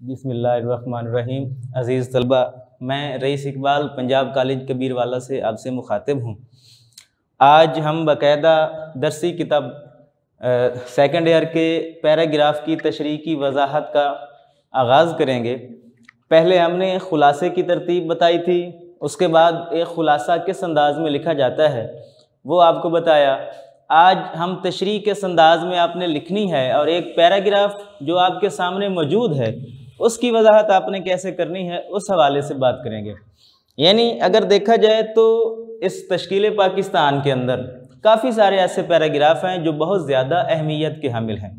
बिस्मिल्लाहिर्रहमानिर्रहीम। अज़ीज़ तलबा, मैं रईस इकबाल पंजाब कॉलेज कबीरवाला से आपसे मुखातिब हूँ। आज हम बाकायदा दरसी किताब सेकंड ईयर के पैराग्राफ की तशरीह की वजाहत का आगाज़ करेंगे। पहले हमने ख़ुलासे की तरतीब बताई थी, उसके बाद एक ख़ुलासा किस अंदाज़ में लिखा जाता है वो आपको बताया। आज हम तशरीह किस अंदाज़ में आपने लिखनी है और एक पैराग्राफ जो आपके सामने मौजूद है उसकी वजाहत आपने कैसे करनी है उस हवाले से बात करेंगे। यानी अगर देखा जाए तो इस तश्कील पाकिस्तान के अंदर काफ़ी सारे ऐसे पैराग्राफ हैं जो बहुत ज़्यादा अहमियत के हामिल हैं।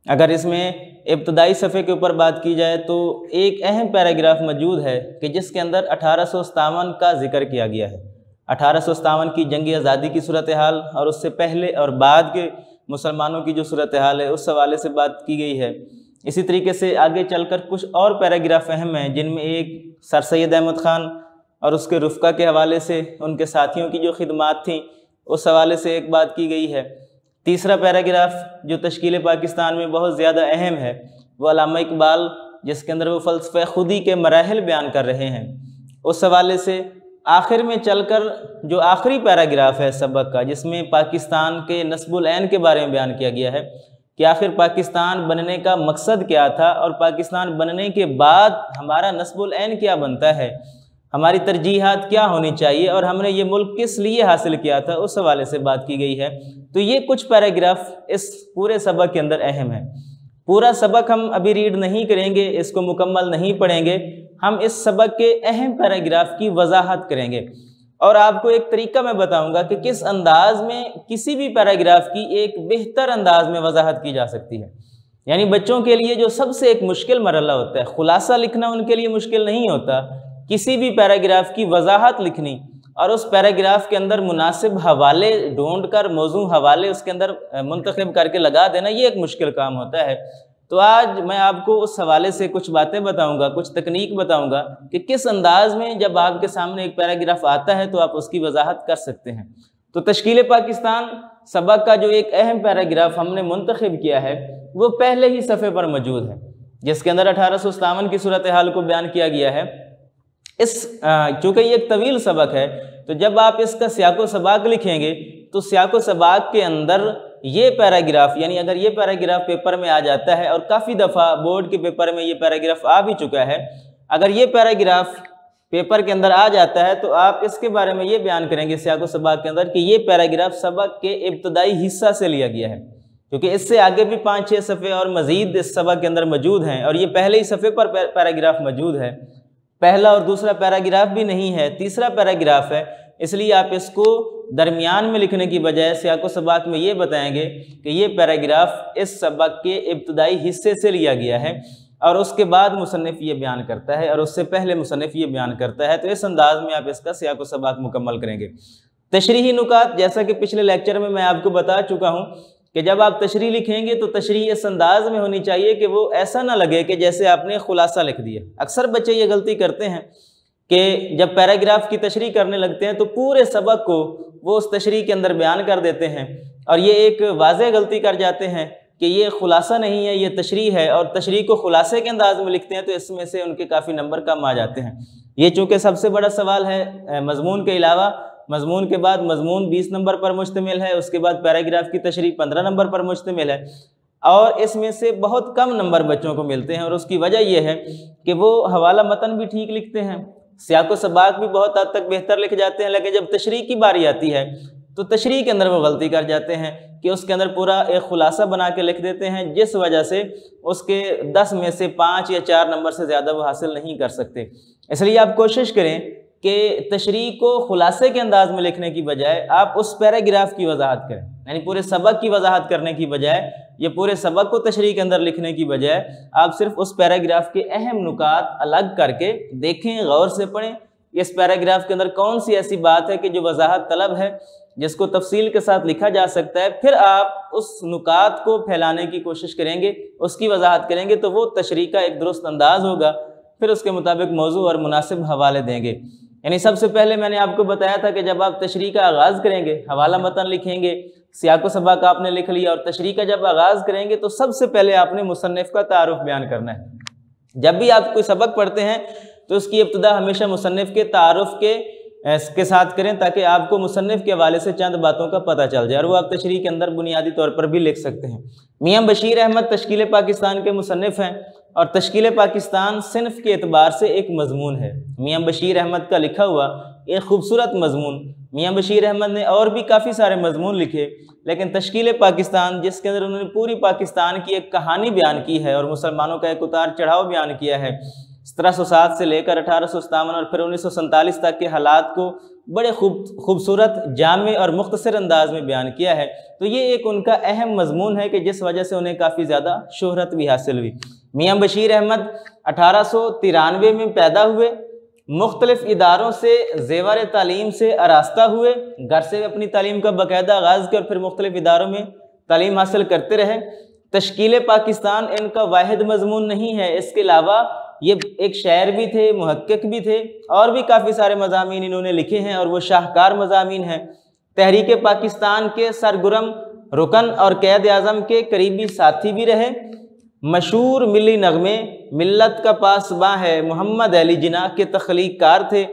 अगर इसमें इब्तदाई सफ़े के ऊपर बात की जाए तो एक अहम पैराग्राफ मौजूद है कि जिसके अंदर 1857 का जिक्र किया गया है। 1857 की जंग आज़ादी की सूरत हाल और उससे पहले और बाद के मुसलमानों की जो सूरत हाल है उस हवाले से बात की गई है। इसी तरीके से आगे चलकर कुछ और पैराग्राफ अहम हैं जिनमें एक सर सैयद अहमद ख़ान और उसके रुफ़का के हवाले से उनके साथियों की जो खिदमात थी उस हवाले से एक बात की गई है। तीसरा पैराग्राफ जो तश्कील पाकिस्तान में बहुत ज़्यादा अहम है वो अल्लामा इकबाल, जिसके अंदर वो फ़लसफ़े खुदी के मराहिल बयान कर रहे हैं, उस हवाले से आखिर में चलकर जो आखिरी पैराग्राफ है सबक का, जिसमें पाकिस्तान के नस्बुल ऐन के बारे में बयान किया गया है कि आखिर पाकिस्तान बनने का मकसद क्या था और पाकिस्तान बनने के बाद हमारा नस्बुल ऐन क्या बनता है, हमारी तरजीहात क्या होनी चाहिए और हमने ये मुल्क किस लिए हासिल किया था, उस हवाले से बात की गई है। तो ये कुछ पैराग्राफ इस पूरे सबक के अंदर अहम है। पूरा सबक हम अभी रीड नहीं करेंगे, इसको मुकम्मल नहीं पढ़ेंगे, हम इस सबक के अहम पैराग्राफ की वजाहत करेंगे और आपको एक तरीका मैं बताऊंगा कि किस अंदाज में किसी भी पैराग्राफ की एक बेहतर अंदाज में वजाहत की जा सकती है। यानी बच्चों के लिए जो सबसे एक मुश्किल मरहला होता है, खुलासा लिखना उनके लिए मुश्किल नहीं होता, किसी भी पैराग्राफ की वजाहत लिखनी और उस पैराग्राफ के अंदर मुनासिब हवाले ढूंढ कर मौजू हवाले उसके अंदर मुंतखब करके लगा देना, ये एक मुश्किल काम होता है। तो आज मैं आपको उस हवाले से कुछ बातें बताऊंगा, कुछ तकनीक बताऊंगा कि किस अंदाज में जब आपके सामने एक पैराग्राफ आता है तो आप उसकी वजाहत कर सकते हैं। तो तश्कील पाकिस्तान सबक का जो एक अहम पैराग्राफ हमने मुंतखब किया है वो पहले ही सफ़े पर मौजूद है, जिसके अंदर 1857 की सूरत हाल को बयान किया गया है। चूँकि ये एक तवील सबक है तो जब आप इसका सियाको सबाक लिखेंगे तो सियाको सबाक के अंदर ये पैराग्राफ, यानी अगर ये पैराग्राफ पेपर में आ जाता है और काफ़ी दफ़ा बोर्ड के पेपर में ये पैराग्राफ आ भी चुका है, अगर ये पैराग्राफ पेपर के अंदर आ जाता है तो आप इसके बारे में ये बयान करेंगे सियाको सबाक के अंदर कि ये पैराग्राफ सबक के इब्तदाई हिस्सा से लिया गया है, क्योंकि इससे आगे भी 5-6 सफ़े और मज़ीद इस सबक के अंदर मौजूद हैं और ये पहले ही सफ़े पर पैराग्राफ मौजूद है। पहला और दूसरा पैराग्राफ भी नहीं है, तीसरा पैराग्राफ है, इसलिए आप इसको दरमियान में लिखने की बजाय सियाको सबाक में ये बताएंगे कि ये पैराग्राफ इस सबक के इब्तदाई हिस्से से लिया गया है और उसके बाद मुसन्निफ़ ये बयान करता है और उससे पहले मुसन्निफ़ ये बयान करता है। तो इस अंदाज में आप इसका सियाको सबाक मुकम्मल करेंगे। तशरीही नुकात, जैसा कि पिछले लेक्चर में मैं आपको बता चुका हूँ कि जब आप तशरीह लिखेंगे तो तशरीह इस अंदाज में होनी चाहिए कि वो ऐसा ना लगे कि जैसे आपने खुलासा लिख दिया। अक्सर बच्चे ये गलती करते हैं कि जब पैराग्राफ की तशरीह करने लगते हैं तो पूरे सबक को वो उस तशरीह के अंदर बयान कर देते हैं और ये एक वाज़ेह गलती कर जाते हैं कि ये खुलासा नहीं है, ये तशरीह है, और तशरीह को खुलासे के अंदाज में लिखते हैं तो इसमें से उनके काफ़ी नंबर कम आ जाते हैं। ये चूँकि सबसे बड़ा सवाल है मजमून के अलावा, मजमून के बाद मजमून 20 नंबर पर मुश्तमिल है, उसके बाद पैराग्राफ की तशरीह 15 नंबर पर मुश्तमिल है और इसमें से बहुत कम नंबर बच्चों को मिलते हैं और उसकी वजह यह है कि वो हवाला मतन भी ठीक लिखते हैं, सियाको सबाक भी बहुत हद तक बेहतर लिख जाते हैं, लेकिन जब तशरीह की बारी आती है तो तशरीह के अंदर वो गलती कर जाते हैं कि उसके अंदर पूरा एक खुलासा बना के लिख देते हैं, जिस वजह से उसके 10 में से 5 या 4 नंबर से ज़्यादा वो हासिल नहीं कर सकते। इसलिए आप कोशिश करें कि तशरीह को खुलासे के अंदाज में लिखने की बजाय आप उस पैराग्राफ की वजाहत करें, यानी पूरे सबक की वजाहत करने की बजाय, ये पूरे सबक को तशरीह के अंदर लिखने की बजाय आप सिर्फ उस पैराग्राफ के अहम नुकात अलग करके देखें, गौर से पढ़ें इस पैराग्राफ के अंदर कौन सी ऐसी बात है कि जो वजाहत तलब है, जिसको तफसील के साथ लिखा जा सकता है, फिर आप उस नुकात को फैलाने की कोशिश करेंगे, उसकी वजाहत करेंगे तो वो तशरीह का एक दुरुस्त अंदाज होगा। फिर उसके मुताबिक मौजू और मुनासिब हवाले देंगे। यानी सबसे पहले मैंने आपको बताया था कि जब आप तशरीह का आगाज़ करेंगे, हवाला मतन लिखेंगे, सियाको सबाक आपने लिख लिया और तशरीह का जब आगाज़ करेंगे तो सबसे पहले आपने मुसन्निफ़ का तारुफ बयान करना है। जब भी आप कोई सबक पढ़ते हैं तो उसकी इब्तिदा हमेशा मुसन्निफ़ के तारुफ़ के साथ करें, ताकि आपको मुसन्निफ़ के हवाले से चंद बातों का पता चल जाए, और वो आप तशरीह के अंदर बुनियादी तौर पर भी लिख सकते हैं। मियाँ बशीर अहमद तश्कील पाकिस्तान के मुसन्निफ़ हैं, और तश्कील पाकिस्तान सिन्फ़ के एतबार से एक मजमून है। मियाँ बशीर अहमद का लिखा हुआ एक खूबसूरत मजमून, मियाँ बशीर अहमद ने और भी काफ़ी सारे मजमून लिखे, लेकिन तश्कील पाकिस्तान, जिसके अंदर उन्होंने पूरी पाकिस्तान की एक कहानी बयान की है और मुसलमानों का एक उतार चढ़ाव बयान किया है, 1707 से लेकर 1857 और फिर 1947 तक के हालात को बड़े खूबसूरत, जामे और मुख्तसर अंदाज में बयान किया है। तो ये एक उनका अहम मजमून है कि जिस वजह से उन्हें काफ़ी ज़्यादा शोहरत भी हासिल हुई। मियाँ बशीर अहमद 1893 में पैदा हुए, मुख्तलिफ़ इदारों से ज़ेवर तालीम से आरास्ता हुए, घर से अपनी तालीम का बाकायदा आगाज़ किया और फिर मुख्तलिफ़ इदारों में तालीम हासिल करते रहे। तश्कील पाकिस्तान इनका वाहिद मजमून नहीं है, इसके अलावा ये एक शायर भी थे, मुहक्किक भी थे, और भी काफ़ी सारे मज़ामीन इन्होंने लिखे हैं और वो शाहकार मज़ामीन हैं। तहरीक पाकिस्तान के सरगर्म रुकन और कैद आज़म के करीबी साथी भी रहे। मशहूर मिली नगमे मिल्लत का पासबां है मोहम्मद अली जिन्ना के तख्लीक़कार थे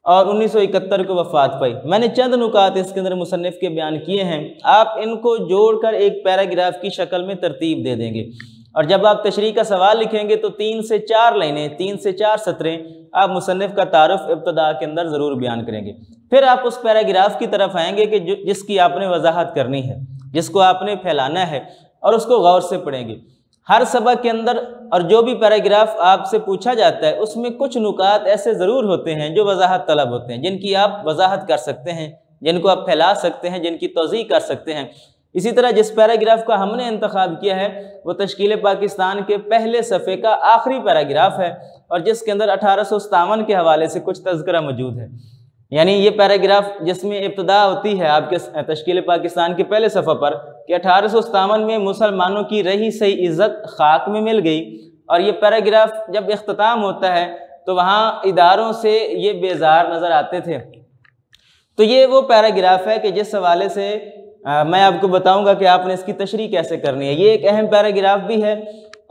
और 1971 को वफ़ात पाई। मैंने चंद नुकात इसके अंदर मुसन्निफ़ के बयान किए हैं, आप इनको जोड़कर एक पैराग्राफ की शक्ल में तरतीब दे देंगे, और जब आप तशरीह का सवाल लिखेंगे तो 3 से 4 लाइनें, 3 से 4 सतरें आप मुसन्निफ़ का तारुफ़ इब्तिदा के अंदर ज़रूर बयान करेंगे। फिर आप उस पैराग्राफ की तरफ आएंगे कि जिसकी आपने वजाहत करनी है, जिसको आपने फैलाना है, और उसको गौर से पढ़ेंगे। हर सबक के अंदर और जो भी पैराग्राफ आपसे पूछा जाता है उसमें कुछ नुकात ऐसे ज़रूर होते हैं जो वजाहत तलब होते हैं, जिनकी आप वजाहत कर सकते हैं, जिनको आप फैला सकते हैं, जिनकी तौज़ीह कर सकते हैं। इसी तरह जिस पैराग्राफ का हमने इंतखाब किया है वो तश्कील पाकिस्तान के पहले सफ़े का आखिरी पैराग्राफ है, और जिसके अंदर 1857 के हवाले से कुछ तज़किरा मौजूद है। यानी ये पैराग्राफ जिसमें इब्तिदा होती है आपके तश्कील पाकिस्तान के पहले सफ़ा पर कि 1857 में मुसलमानों की रही सही इज़्ज़त खाक में मिल गई, और ये पैराग्राफ जब इख्तिताम होता है तो वहाँ इदारों से ये बेजार नज़र आते थे। तो ये वो पैराग्राफ है कि जिस हवाले से मैं आपको बताऊंगा कि आपने इसकी तशरीह कैसे करनी है। ये एक अहम पैराग्राफ भी है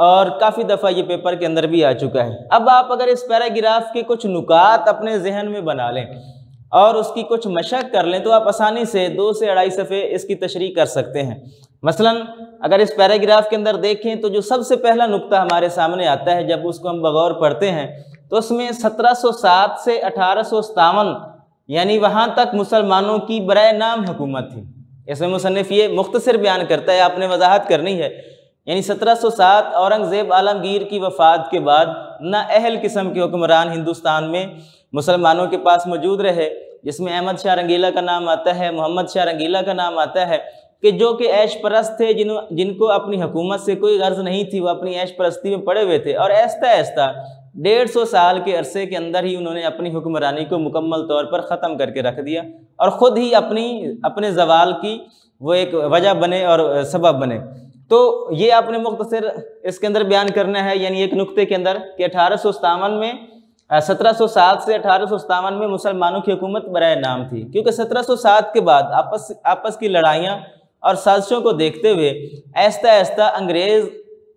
और काफ़ी दफ़ा ये पेपर के अंदर भी आ चुका है। अब आप अगर इस पैराग्राफ के कुछ नुकात अपने जहन में बना लें और उसकी कुछ मशक कर लें तो आप आसानी से 2 से 2.5 सफ़े इसकी तशरीह कर सकते हैं। मसलन अगर इस पैराग्राफ के अंदर देखें तो जो सबसे पहला नुक्ता हमारे सामने आता है जब उसको हम बगौर पढ़ते हैं तो उसमें 1707 से 1857 यानी वहाँ तक मुसलमानों की बराए नाम हुकूमत थी। इसमें मुसन्निफ़ ये मुख्तसर बयान करता है, आपने वजाहत करनी है। यानी 1707 औरंगज़ेब आलमगीर की वफ़ात के बाद नाअहल किस्म के हुक्मरान हिंदुस्तान में मुसलमानों के पास मौजूद रहे, जिसमें अहमद शाह रंगीला का नाम आता है, मोहम्मद शाह रंगीला का नाम आता है, कि जो कि ऐश परस्त थे, जिनको अपनी हुकूमत से कोई गर्ज नहीं थी, वो अपनी ऐश परस्ती में पड़े हुए थे। और ऐसा 150 साल के अरसे के अंदर ही उन्होंने अपनी हुक्मरानी को मुकम्मल तौर पर ख़त्म करके रख दिया और ख़ुद ही अपने जवाल की वो एक वजह बने और सबब बने। तो ये आपने मुख्तसर इसके अंदर बयान करना है, यानी एक नुक्ते के अंदर कि 1857 में 1707 से 1857 में मुसलमानों की हुकूमत बराए नाम थी, क्योंकि 1707 के बाद आपस की लड़ाइयाँ और साजिशों को देखते हुए ऐसा ऐसा अंग्रेज़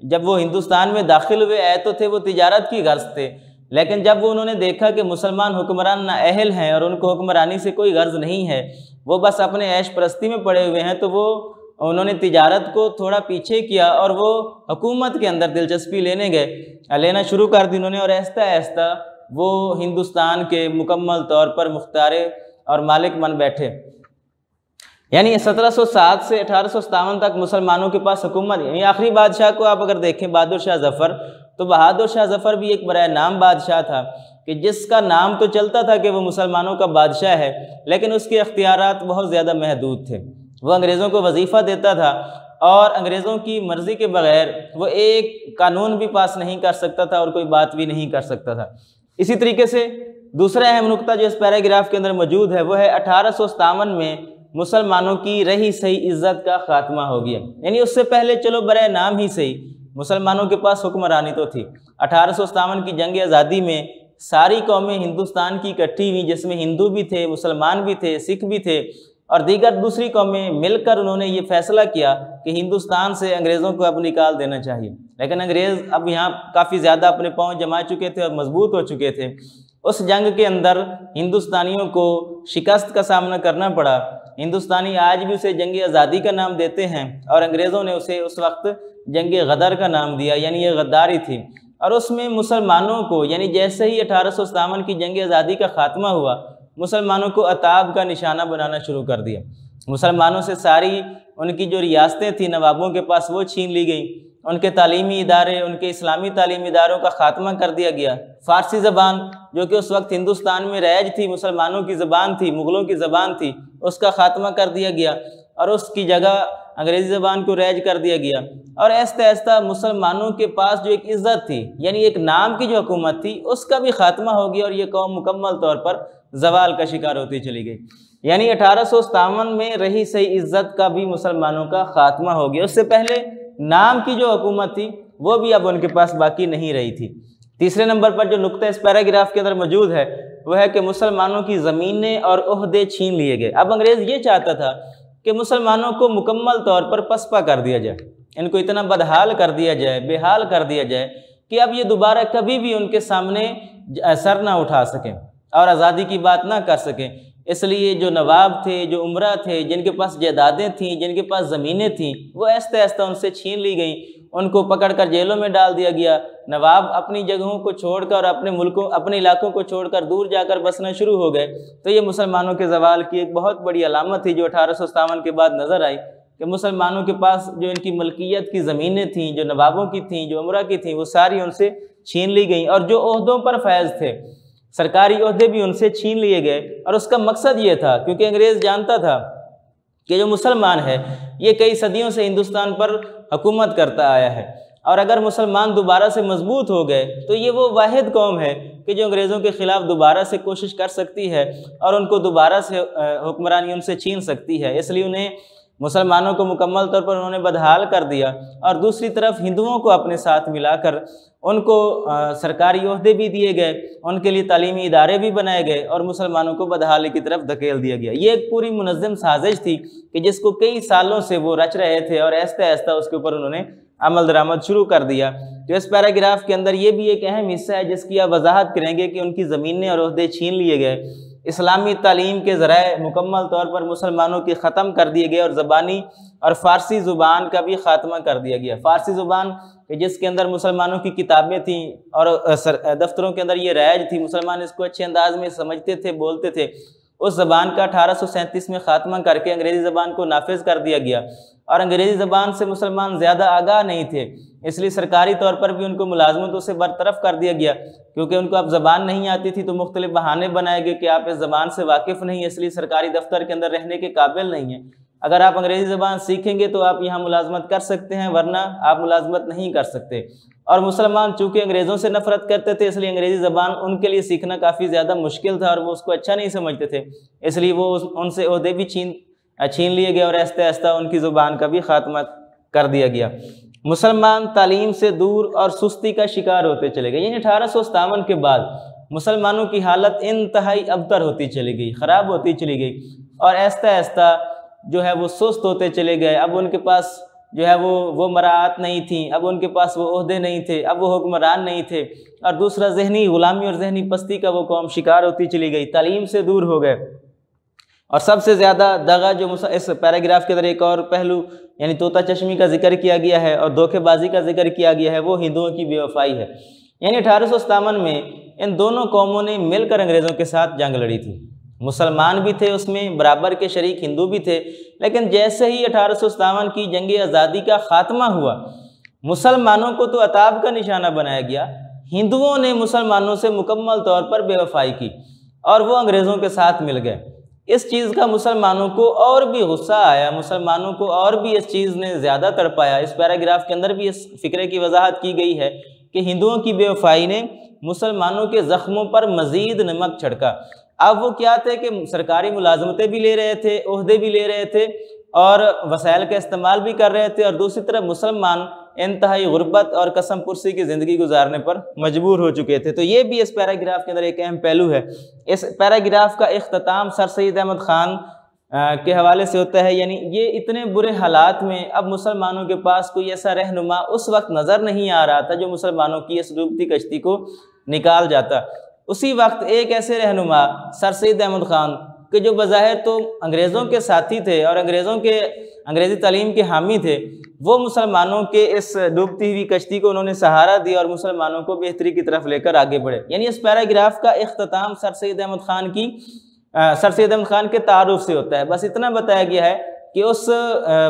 जब वो हिंदुस्तान में दाखिल हुए आए तो थे वो तिजारत की गर्ज थे, लेकिन जब वो उन्होंने देखा कि मुसलमान हुक्मरान नाअहल हैं और उनको हुक्मरानी से कोई गर्ज नहीं है, वो बस अपने ऐश परस्ती में पड़े हुए हैं, तो वो उन्होंने तिजारत को थोड़ा पीछे किया और वो हुकूमत के अंदर दिलचस्पी लेना शुरू कर दी उन्होंने। और ऐसा ऐसा वो हिंदुस्तान के मुकम्मल तौर पर मुख्तार और मालिक बन बैठे। यानी 1707 से 1857 तक मुसलमानों के पास हुकूमत। यानी आखिरी बादशाह को आप अगर देखें बहादुर शाह ज़फ़र, तो बहादुर शाह ज़फ़र भी एक बराए नाम बादशाह था कि जिसका नाम तो चलता था कि वो मुसलमानों का बादशाह है, लेकिन उसके इख्तियारात बहुत ज़्यादा महदूद थे। वो अंग्रेज़ों को वजीफ़ा देता था और अंग्रेज़ों की मर्ज़ी के बग़ैर वो एक कानून भी पास नहीं कर सकता था और कोई बात भी नहीं कर सकता था। इसी तरीके से दूसरा अहम नुक्ता जो इस पैराग्राफ के अंदर मौजूद है वो है 1857 में मुसलमानों की रही सही इज़्ज़त का ख़ात्मा हो गया। यानी उससे पहले चलो बराए नाम ही सही मुसलमानों के पास हुक्मरानी तो थी। 1857 की जंग आज़ादी में सारी कौमें हिंदुस्तान की इकट्ठी हुई, जिसमें हिंदू भी थे, मुसलमान भी थे, सिख भी थे, और दीगर दूसरी कौमें मिलकर उन्होंने ये फैसला किया कि हिंदुस्तान से अंग्रेज़ों को अब निकाल देना चाहिए। लेकिन अंग्रेज़ अब यहाँ काफ़ी ज़्यादा अपने पाँव जमा चुके थे और मजबूत हो चुके थे। उस जंग के अंदर हिंदुस्तानियों को शिकस्त का सामना करना पड़ा। हिंदुस्तानी आज भी उसे जंग आज़ादी का नाम देते हैं और अंग्रेज़ों ने उसे उस वक्त जंग गदर का नाम दिया, यानी ये गद्दारी थी। और उसमें मुसलमानों को, यानी जैसे ही 1857 की जंग आज़ादी का ख़ात्मा हुआ, मुसलमानों को अताब का निशाना बनाना शुरू कर दिया। मुसलमानों से सारी उनकी जो रियासतें थी नवाबों के पास वो छीन ली गई। उनके तालीमी इदारे, उनके इस्लामी तालीमी इदारों का ख़ात्मा कर दिया गया। फ़ारसी ज़बान जो कि उस वक्त हिंदुस्तान में राइज थी, मुसलमानों की ज़बान थी, मुग़लों की ज़बान थी, उसका ख़ात्मा कर दिया गया और उसकी जगह अंग्रेज़ी ज़बान को राइज कर दिया गया। और ऐसा ऐसा मुसलमानों के पास जो एक इज़्ज़त थी, यानी एक नाम की जो हुकूमत थी, उसका भी ख़ात्मा हो गया और ये कौम मुकम्मल तौर पर ज़वाल का शिकार होती चली गई। यानी 1857 में रही सही इज़्ज़त का भी मुसलमानों का ख़ात्मा हो गया। उससे पहले नाम की जो हुकूमत थी वो भी अब उनके पास बाकी नहीं रही थी। तीसरे नंबर पर जो नुक्ता इस पैराग्राफ के अंदर मौजूद है वो है कि मुसलमानों की ज़मीनें और ओहदे छीन लिए गए। अब अंग्रेज़ ये चाहता था कि मुसलमानों को मुकम्मल तौर पर पसपा कर दिया जाए, इनको इतना बदहाल कर दिया जाए, बेहाल कर दिया जाए कि अब ये दोबारा कभी भी उनके सामने सर ना उठा सकें और आज़ादी की बात ना कर सकें। इसलिए जो नवाब थे, जो उमरा थे, जिनके पास जायदादें थीं, जिनके पास ज़मीनें थीं, वो ऐसा ऐसा उनसे छीन ली गई। उनको पकड़कर जेलों में डाल दिया गया। नवाब अपनी जगहों को छोड़कर, अपने मुल्कों, अपने इलाकों को छोड़कर दूर जाकर बसना शुरू हो गए। तो ये मुसलमानों के ज़वाल की एक बहुत बड़ी अलामत थी जो 1857 के बाद नज़र आई कि मुसलमानों के पास जो इनकी मलकियत की ज़मीनें थीं, जो नवाबों की थीं, जो उमरा की थीं, वो सारी उनसे छीन ली गई और जो ओहदों पर फैज़ थे, सरकारी ओहदे भी उनसे छीन लिए गए। और उसका मकसद ये था, क्योंकि अंग्रेज़ जानता था कि जो मुसलमान है ये कई सदियों से हिंदुस्तान पर हुकूमत करता आया है और अगर मुसलमान दोबारा से मजबूत हो गए तो ये वो वाहिद कौम है कि जो अंग्रेज़ों के ख़िलाफ़ दोबारा से कोशिश कर सकती है और उनको दोबारा से हुक्मरानी उनसे छीन सकती है। इसलिए उन्हें मुसलमानों को मुकम्मल तौर पर उन्होंने बदहाल कर दिया और दूसरी तरफ हिंदुओं को अपने साथ मिलाकर उनको सरकारी ओहदे भी दिए गए, उनके लिए तालीमी इदारे भी बनाए गए और मुसलमानों को बदहाली की तरफ धकेल दिया गया। ये एक पूरी मुनज़्ज़म साजिश थी कि जिसको कई सालों से वो रच रहे थे और ऐसा ऐसा उसके ऊपर उन्होंने अमल दरामद शुरू कर दिया। तो इस पैराग्राफ के अंदर ये भी एक अहम हिस्सा है जिसकी आप वजाहत करेंगे कि उनकी ज़मीनें और ओहदे छीन लिए गए, इस्लामी तालीम के ज़राए मुकम्मल तौर पर मुसलमानों के ख़त्म कर दिए गए और ज़बानी और फ़ारसी ज़ुबान का भी ख़ात्मा कर दिया गया। फ़ारसी ज़ुबान जिसके अंदर मुसलमानों की किताबें थीं और दफ्तरों के अंदर ये राइज थी, मुसलमान इसको अच्छे अंदाज में समझते थे, बोलते थे, उस ज़बान का 1837 में ख़ात्मा करके अंग्रेज़ी ज़बान को नाफिज कर दिया गया। और अंग्रेज़ी ज़बान से मुसलमान ज़्यादा आगाह नहीं थे, इसलिए सरकारी तौर पर भी उनको मुलाजमतों से बरतरफ कर दिया गया, क्योंकि उनको अब ज़बान नहीं आती थी तो मुख्तलिफ बहाने बनाए गए कि आप इस ज़बान से वाकिफ़ नहीं, इसलिए सरकारी दफ्तर के अंदर रहने के काबिल नहीं हैं। अगर आप अंग्रेज़ी ज़बान सीखेंगे तो आप यहाँ मुलाजमत कर सकते हैं, वरना आप मुलाजमत नहीं कर सकते। और मुसलमान चूँकि अंग्रेज़ों से नफ़रत करते थे, इसलिए अंग्रेज़ी ज़बान उनके लिए सीखना काफ़ी ज़्यादा मुश्किल था और वो उसको अच्छा नहीं समझते थे, इसलिए वो उनसे ओहदे भी छीन लिए गए और ऐसा ऐसा उनकी ज़ुबान का भी ख़ात्मा कर दिया गया। मुसलमान तालीम से दूर और सुस्ती का शिकार होते चले गए। यानी 1857 के बाद मुसलमानों की हालत इंतहाई अबतर होती चली गई, ख़राब होती चली गई और ऐसा ऐसा जो है वो सुस्त होते चले गए। अब उनके पास जो है वो मराआत नहीं थी, अब उनके पास वो ओहदे नहीं थे, अब वो हुक्मरान नहीं थे और दूसरा जहनी गुलामी और जहनी पस्ती का वो कौम शिकार होती चली गई, तालीम से दूर हो गए। और सबसे ज़्यादा दगा जो इस पैराग्राफ के अंदर एक और पहलू यानी तोता चश्मी का जिक्र किया गया है और धोखेबाजी का जिक्र किया गया है, वो हिंदुओं की बेवफाई है। यानी 1857 में इन दोनों कौमों ने मिलकर अंग्रेज़ों के साथ जंग लड़ी थी। मुसलमान भी थे उसमें, बराबर के शरीक हिंदू भी थे, लेकिन जैसे ही 1857 की जंग आज़ादी का ख़ात्मा हुआ, मुसलमानों को तो अताब का निशाना बनाया गया, हिंदुओं ने मुसलमानों से मुकम्मल तौर पर बेवफाई की और वो अंग्रेज़ों के साथ मिल गए। इस चीज़ का मुसलमानों को और भी गुस्सा आया, मुसलमानों को और भी इस चीज़ ने ज़्यादा तड़पाया। इस पैराग्राफ के अंदर भी इस फ़िक्रे की वजाहत की गई है कि हिंदुओं की बेवफाई ने मुसलमानों के ज़ख्मों पर मज़ीद नमक छिड़का। अब वो क्या थे कि सरकारी मुलाजमतें भी ले रहे थे, ओहदे भी ले रहे थे और वसाइल का इस्तेमाल भी कर रहे थे और दूसरी तरफ मुसलमान इंतहाई गुर्बत और कसम पुरसी की ज़िंदगी गुजारने पर मजबूर हो चुके थे। तो ये भी इस पैराग्राफ के अंदर एक अहम पहलू है। इस पैराग्राफ का इख्तिताम सर सैयद अहमद ख़ान के हवाले से होता है। यानी ये इतने बुरे हालात में अब मुसलमानों के पास कोई ऐसा रहनुमा उस वक्त नज़र नहीं आ रहा था जो मुसलमानों की इस डूबती कश्ती को निकाल जाता। उसी वक्त एक ऐसे रहनुमा सर सैयद अहमद ख़ान के जो बज़ाहिर तो अंग्रेज़ों के साथी थे और अंग्रेज़ी तालीम के हामी थे, वो मुसलमानों के इस डूबती हुई कश्ती को उन्होंने सहारा दिया और मुसलमानों को बेहतरी की तरफ लेकर आगे बढ़े। यानी इस पैराग्राफ का इख्तिताम सर सैयद अहमद ख़ान के तारुफ से होता है। बस इतना बताया गया है कि उस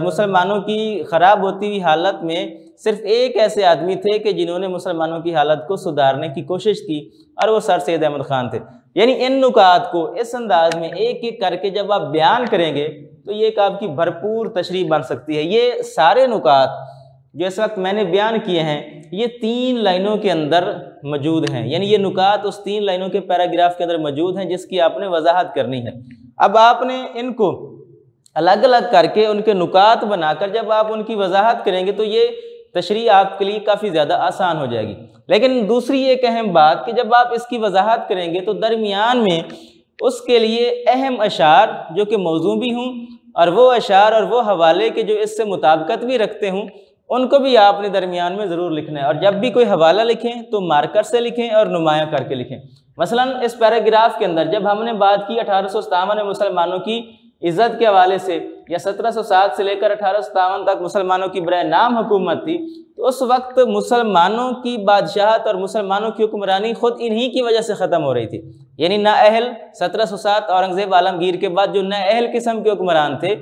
मुसलमानों की ख़राब होती हुई हालत में सिर्फ एक ऐसे आदमी थे कि जिन्होंने मुसलमानों की हालत को सुधारने की कोशिश की, और वो सर सैयद अहमद ख़ान थे। यानी इन नुकात को इस अंदाज में एक एक करके जब आप बयान करेंगे तो ये एक आपकी भरपूर तशरीह बन सकती है। ये सारे नुकात जो इस वक्त मैंने बयान किए हैं ये 3 लाइनों के अंदर मौजूद हैं। यानी ये नुकात उस 3 लाइनों के पैराग्राफ के अंदर मौजूद हैं जिसकी आपने वजाहत करनी है। अब आपने इनको अलग अलग करके उनके नुकात बनाकर जब आप उनकी वजाहत करेंगे तो ये तशरीह आपके लिए काफ़ी ज़्यादा आसान हो जाएगी। लेकिन दूसरी एक अहम बात कि जब आप इसकी वजाहत करेंगे तो दरमियान में उसके लिए अहम अशार जो कि मौजू भी हों और वो अशार और वो हवाले के जो इससे मुताबिकत भी रखते हों उनको भी आपने दरमियान में ज़रूर लिखना है। और जब भी कोई हवाला लिखें तो मार्कर से लिखें और नुमाया करके लिखें। मसलन इस पैराग्राफ के अंदर जब हमने बात की 1857 में मुसलमानों की इज़्ज़त के हवाले से, या 1707 से लेकर 1857 तक मुसलमानों की बराए नाम हुकूमत थी, तो उस वक्त मुसलमानों की बादशाहत और मुसलमानों की हुक्मरानी ख़ुद इन्हीं की वजह से ख़त्म हो रही थी। यानी नाअहल 1707 औरंगज़ेब आलमगीर के बाद जो नाअहल किस्म के हुक्मरान थे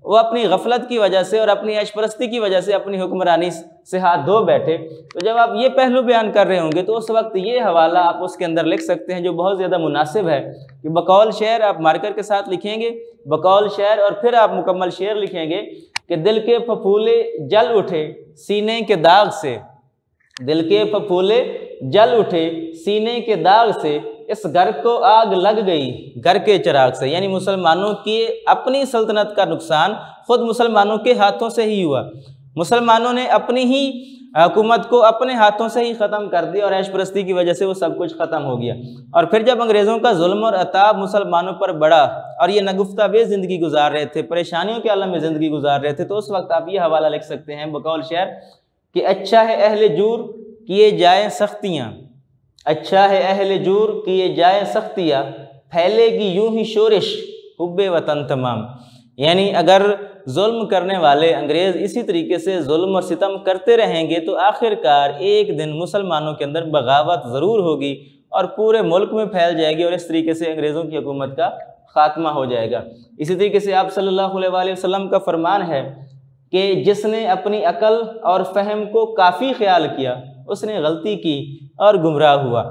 वो अपनी गफलत की वजह से और अपनी ऐशपरस्ती की वजह से अपनी हुक्मरानी से हाथ धो बैठे। तो जब आप ये पहलू बयान कर रहे होंगे तो उस वक्त ये हवाला आप उसके अंदर लिख सकते हैं जो बहुत ज़्यादा मुनासिब है कि बकौल शेर आप मार्कर के साथ लिखेंगे, बकौल शेर, और फिर आप मुकम्मल शेर लिखेंगे कि दिल के फफूले जल उठे सीने के दाग से, दिल के फफूले जल उठे सीने के दाग से, इस घर को आग लग गई घर के चिराग से। यानी मुसलमानों की अपनी सल्तनत का नुकसान खुद मुसलमानों के हाथों से ही हुआ। मुसलमानों ने अपनी ही हुकूमत को अपने हाथों से ही ख़त्म कर दिया और ऐशपरस्ती की वजह से वो सब कुछ ख़त्म हो गया। और फिर जब अंग्रेज़ों का जुल्म और अताब मुसलमानों पर बढ़ा और ये नगुफ्ता बेज़ ज़िंदगी गुजार रहे थे, परेशानियों के आलम में ज़िंदगी गुजार रहे थे, तो उस वक्त आप ये हवाला लिख सकते हैं बकौल शेर कि अच्छा है अहले जूर किए जाए सख्तियाँ, अच्छा है अहले जूर किए जाए सख्तियाँ, फैलेगी यूं ही शोरिश हुब्बे वतन तमाम। यानी अगर जुल्म करने वाले अंग्रेज़ इसी तरीके से जुल्म और सितम करते रहेंगे तो आखिरकार एक दिन मुसलमानों के अंदर बगावत ज़रूर होगी और पूरे मुल्क में फैल जाएगी और इस तरीके से अंग्रेज़ों की हुकूमत का ख़ात्मा हो जाएगा। इसी तरीके से आप सल्लल्लाहु अलैहि वसल्लम का फरमान है कि जिसने अपनी अकल और फ़हम को काफ़ी ख्याल किया उसने गलती की और गुमराह हुआ।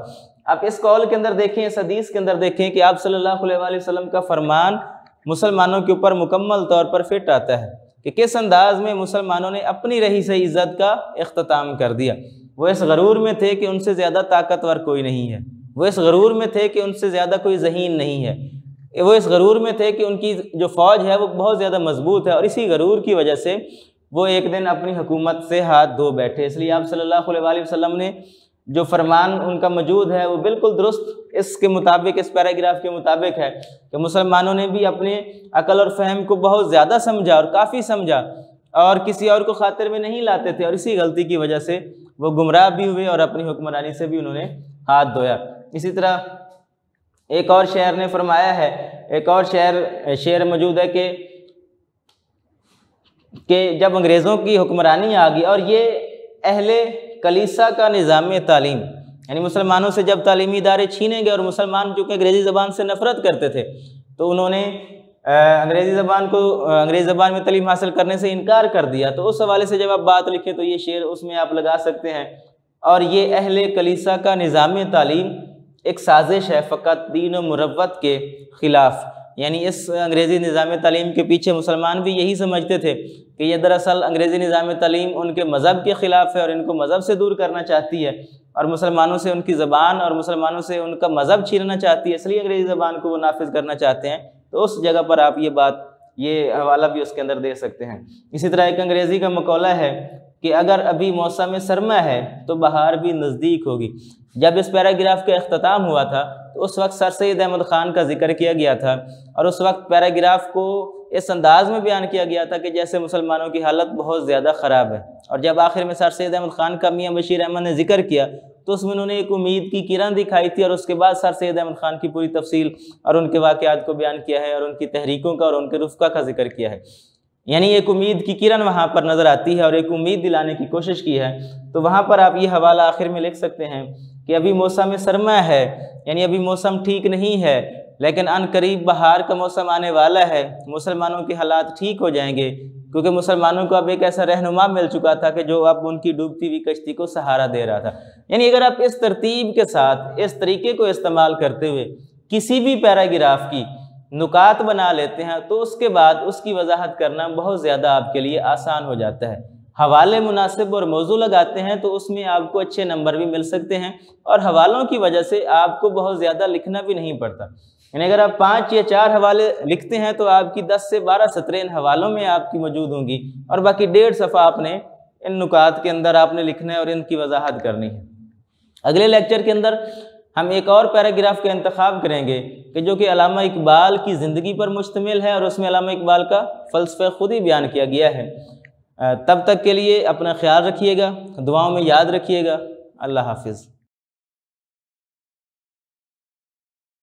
आप इस कौल के अंदर देखें, इस हदीस के अंदर देखें कि आप सल्लल्लाहु अलैहि वसल्लम का फरमान मुसलमानों के ऊपर मुकम्मल तौर पर फिट आता है कि किस अंदाज में मुसलमानों ने अपनी रही से इज़्ज़त का इख्तिताम कर दिया। वो इस गरूर में थे कि उनसे ज़्यादा ताकतवर कोई नहीं है, वो इस गरूर में थे कि उनसे ज़्यादा कोई ज़हीन नहीं है, वो इस गरूर में थे कि उनकी जो फ़ौज है वो बहुत ज़्यादा मजबूत है, और इसी गरूर की वजह से वो एक दिन अपनी हुकूमत से हाथ धो बैठे। इसलिए आप सल्लल्लाहु अलैहि वसल्लम ने जो फरमान उनका मौजूद है वो बिल्कुल दुरुस्त इसके मुताबिक, इस पैराग्राफ के मुताबिक है कि मुसलमानों ने भी अपने अकल और फ़हम को बहुत ज़्यादा समझा और काफ़ी समझा और किसी और को खातिर में नहीं लाते थे, और इसी गलती की वजह से वो गुमराह भी हुए और अपनी हुक्मरानी से भी उन्होंने हाथ धोया। इसी तरह एक और शेर ने फरमाया है, एक और शेर मौजूद है कि जब अंग्रेज़ों की हुक्मरानी आ गई और ये अहले कलीसा का निज़ाम तालीम, यानी मुसलमानों से जब तालीमी इदारे छीने गए और मुसलमान चूँकि अंग्रेज़ी ज़बान से नफ़रत करते थे तो उन्होंने अंग्रेज़ी ज़बान में तालीम हासिल करने से इनकार कर दिया। तो उस हवाले से जब आप बात लिखें तो ये शेर उसमें आप लगा सकते हैं। और ये अहले कलीसा का निज़ाम तालीम एक साजिश है फ़कत दीन व मुरव्वत के ख़िलाफ़। यानी इस अंग्रेज़ी निज़ाम तालीम के पीछे मुसलमान भी यही समझते थे कि ये दरअसल अंग्रेज़ी निज़ाम तालीम उनके मज़हब के ख़िलाफ़ है और इनको मज़हब से दूर करना चाहती है और मुसलमानों से उनकी ज़बान और मुसलमानों से उनका मज़हब छीनना चाहती है, इसलिए अंग्रेज़ी ज़बान को वो नाफिज करना चाहते हैं। तो उस जगह पर आप ये हवाला भी उसके अंदर दे सकते हैं। इसी तरह एक अंग्रेज़ी का मकौला है कि अगर अभी मौसम सरमा है तो बहार भी नज़दीक होगी। जब इस पैराग्राफ का इख्तिताम हुआ था तो उस वक्त सर सैयद अहमद ख़ान का जिक्र किया गया था और उस वक्त पैराग्राफ को इस अंदाज में बयान किया गया था कि जैसे मुसलमानों की हालत बहुत ज़्यादा ख़राब है। और जब आखिर में सर सैयद अहमद ख़ान का मियाँ बशीर अहमद ने जिक्र किया तो उसमें उन्होंने एक उम्मीद की किरण दिखाई थी, और उसके बाद सर सैयद अहमद ख़ान की पूरी तफसील और उनके वाक़यात को बयान किया है और उनकी तहरीकों का और उनके रुफ़क़ा का जिक्र किया है। यानी एक उम्मीद की किरण वहाँ पर नज़र आती है और एक उम्मीद दिलाने की कोशिश की है। तो वहाँ पर आप ये हवाला आखिर में लिख सकते हैं कि अभी मौसम सरमा है, यानी अभी मौसम ठीक नहीं है, लेकिन अन करीब बहार का मौसम आने वाला है, मुसलमानों के हालात ठीक हो जाएंगे, क्योंकि मुसलमानों को अब एक ऐसा रहनुमा मिल चुका था कि जो अब उनकी डूबती हुई कश्ती को सहारा दे रहा था। यानी अगर आप इस तरतीब के साथ इस तरीके को इस्तेमाल करते हुए किसी भी पैराग्राफ की नुकात बना लेते हैं तो उसके बाद उसकी वजाहत करना बहुत ज़्यादा आपके लिए आसान हो जाता है। हवाले मुनासिब और मौजू लगाते हैं तो उसमें आपको अच्छे नंबर भी मिल सकते हैं, और हवालों की वजह से आपको बहुत ज़्यादा लिखना भी नहीं पड़ता। यानी अगर आप 5 या 4 हवाले लिखते हैं तो आपकी 10 से 12 सतरें इन हवालों में आपकी मौजूद होंगी, और बाकी 1.5 सफ़ा आपने इन नुकात के अंदर आपने लिखना है और इनकी वजाहत करनी है। अगले लेक्चर के अंदर हम एक और पैराग्राफ का इंतखाब करेंगे कि जो कि अल्लामा इकबाल की ज़िंदगी पर मुश्तमिल है, और उसमें अल्लामा इकबाल का फ़लसफ़ा खुद ही बयान किया गया है। तब तक के लिए अपना ख्याल रखिएगा, दुआओं में याद रखिएगा। अल्लाह हाफ़िज़।